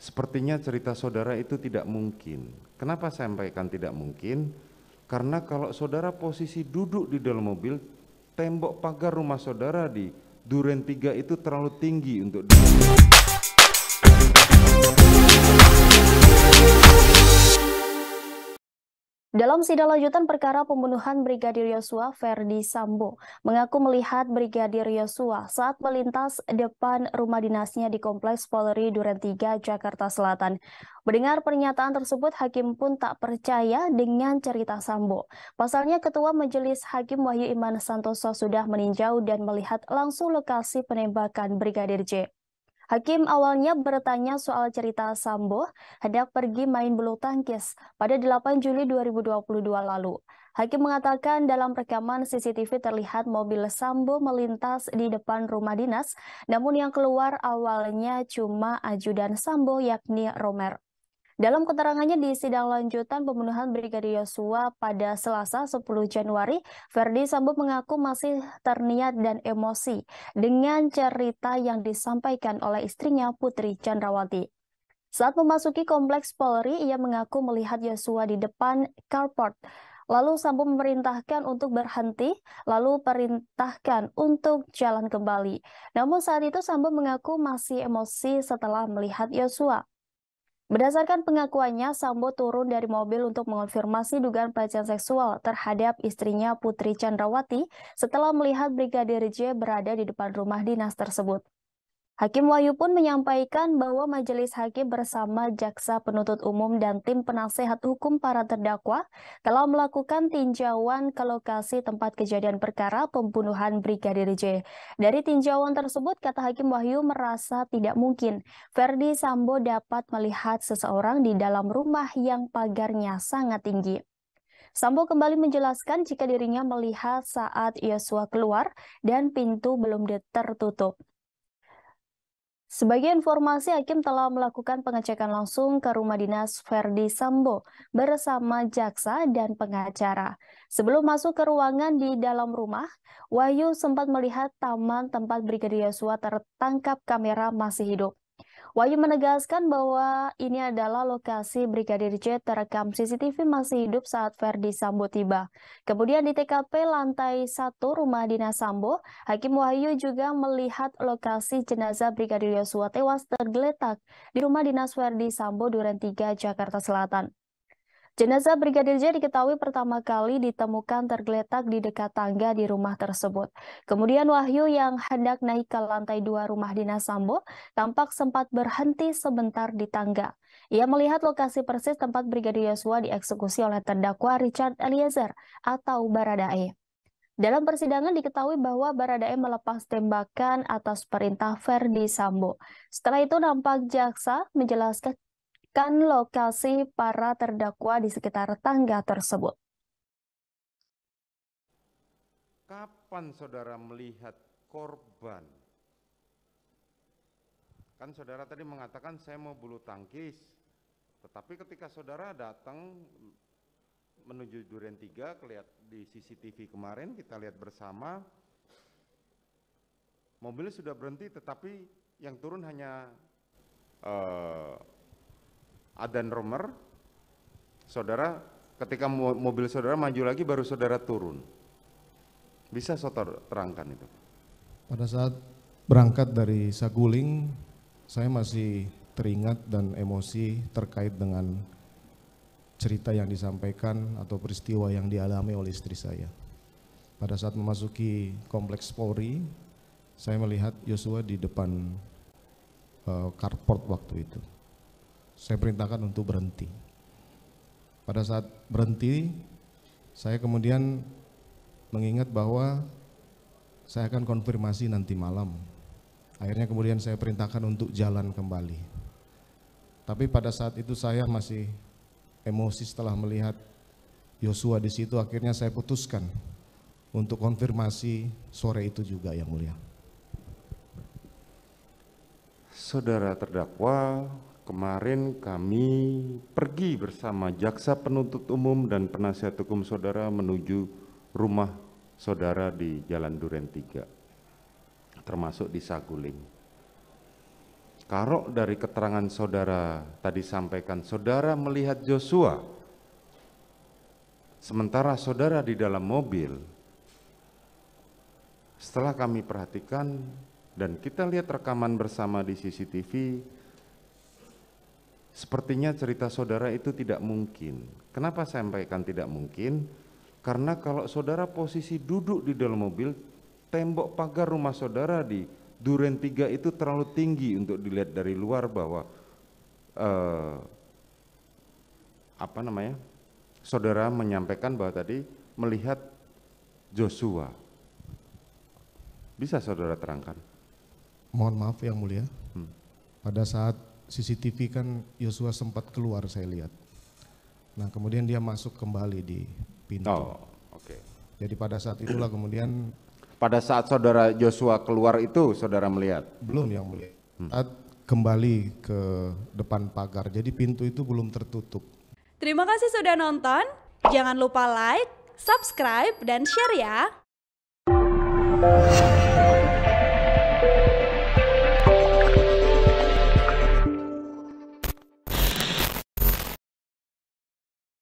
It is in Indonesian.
Sepertinya cerita saudara itu tidak mungkin. Kenapa saya sampaikan tidak mungkin? Karena kalau saudara posisi duduk di dalam mobil, tembok pagar rumah saudara di Duren 3 itu terlalu tinggi untuk Dalam sidang lanjutan perkara pembunuhan Brigadir Yosua, Verdi Sambo mengaku melihat Brigadir Yosua saat melintas depan rumah dinasnya di Kompleks Polri Duren 3, Jakarta Selatan. Mendengar pernyataan tersebut, hakim pun tak percaya dengan cerita Sambo. Pasalnya, Ketua Majelis Hakim Wahyu Iman Santoso sudah meninjau dan melihat langsung lokasi penembakan Brigadir J. Hakim awalnya bertanya soal cerita Sambo hendak pergi main bulu tangkis pada 8 Juli 2022 lalu. Hakim mengatakan dalam rekaman CCTV terlihat mobil Sambo melintas di depan rumah dinas, namun yang keluar awalnya cuma ajudan Sambo yakni Romer. Dalam keterangannya di sidang lanjutan pembunuhan Brigadir Yosua pada Selasa 10 Januari, Verdi Sambo mengaku masih terniat dan emosi dengan cerita yang disampaikan oleh istrinya Putri Chandrawati. Saat memasuki kompleks Polri, ia mengaku melihat Yosua di depan carport. Lalu Sambo memerintahkan untuk berhenti, lalu perintahkan untuk jalan kembali. Namun saat itu Sambo mengaku masih emosi setelah melihat Yosua. Berdasarkan pengakuannya, Sambo turun dari mobil untuk mengonfirmasi dugaan pelecehan seksual terhadap istrinya Putri Chandrawati setelah melihat Brigadir J berada di depan rumah dinas tersebut. Hakim Wahyu pun menyampaikan bahwa majelis hakim bersama jaksa penuntut umum dan tim penasehat hukum para terdakwa telah melakukan tinjauan ke lokasi tempat kejadian perkara pembunuhan Brigadir J. Dari tinjauan tersebut, kata Hakim Wahyu merasa tidak mungkin Verdi Sambo dapat melihat seseorang di dalam rumah yang pagarnya sangat tinggi. Sambo kembali menjelaskan jika dirinya melihat saat Yosua keluar dan pintu belum tertutup. Sebagai informasi, hakim telah melakukan pengecekan langsung ke rumah dinas Verdi Sambo bersama jaksa dan pengacara. Sebelum masuk ke ruangan di dalam rumah, Wahyu sempat melihat taman tempat Brigadir Yosua tertangkap kamera masih hidup. Wahyu menegaskan bahwa ini adalah lokasi Brigadir J terekam CCTV masih hidup saat Verdi Sambo tiba. Kemudian di TKP lantai 1 rumah dinas Sambo, Hakim Wahyu juga melihat lokasi jenazah Brigadir Yosua tewas tergeletak di rumah dinas Verdi Sambo Duren 3, Jakarta Selatan. Jenazah Brigadir J diketahui pertama kali ditemukan tergeletak di dekat tangga di rumah tersebut. Kemudian Wahyu yang hendak naik ke lantai 2 rumah dinas Sambo tampak sempat berhenti sebentar di tangga. Ia melihat lokasi persis tempat Brigadir Yosua dieksekusi oleh terdakwa Richard Eliezer atau Baradae. Dalam persidangan diketahui bahwa Baradae melepas tembakan atas perintah Verdi Sambo. Setelah itu nampak jaksa menjelaskan lokasi para terdakwa di sekitar tangga tersebut. Kapan saudara melihat korban? Kan saudara tadi mengatakan saya mau bulu tangkis, tetapi ketika saudara datang menuju Duren 3, kelihatan di CCTV kemarin kita lihat bersama, mobil sudah berhenti tetapi yang turun hanya Adan Romer. Saudara, ketika mobil saudara maju lagi baru saudara turun. Bisa saudara terangkan itu? Pada saat berangkat dari Saguling, saya masih teringat dan emosi terkait dengan cerita yang disampaikan atau peristiwa yang dialami oleh istri saya. Pada saat memasuki Kompleks Polri, saya melihat Yosua di depan carport waktu itu. Saya perintahkan untuk berhenti. Pada saat berhenti, saya kemudian mengingat bahwa saya akan konfirmasi nanti malam. Akhirnya kemudian saya perintahkan untuk jalan kembali. Tapi pada saat itu saya masih emosi setelah melihat Yosua di situ. Akhirnya saya putuskan untuk konfirmasi sore itu juga, Yang Mulia. Saudara terdakwa, kemarin kami pergi bersama jaksa penuntut umum dan penasihat hukum saudara menuju rumah saudara di Jalan Duren 3, termasuk di Saguling. Kalau dari keterangan saudara tadi sampaikan, saudara melihat Joshua, sementara saudara di dalam mobil, setelah kami perhatikan dan kita lihat rekaman bersama di CCTV, sepertinya cerita saudara itu tidak mungkin. Kenapa saya sampaikan tidak mungkin? Karena kalau saudara posisi duduk di dalam mobil, tembok pagar rumah saudara di Duren 3 itu terlalu tinggi untuk dilihat dari luar bahwa saudara menyampaikan bahwa tadi melihat Joshua. Bisa saudara terangkan? Mohon maaf yang mulia, pada saat CCTV kan Joshua sempat keluar saya lihat. Nah kemudian dia masuk kembali di pintu. Oh, oke. Jadi pada saat itulah kemudian. Pada saat saudara Joshua keluar itu saudara melihat? Belum yang mulia. Saat kembali ke depan pagar, jadi pintu itu belum tertutup. Terima kasih sudah nonton. Jangan lupa like, subscribe, dan share ya.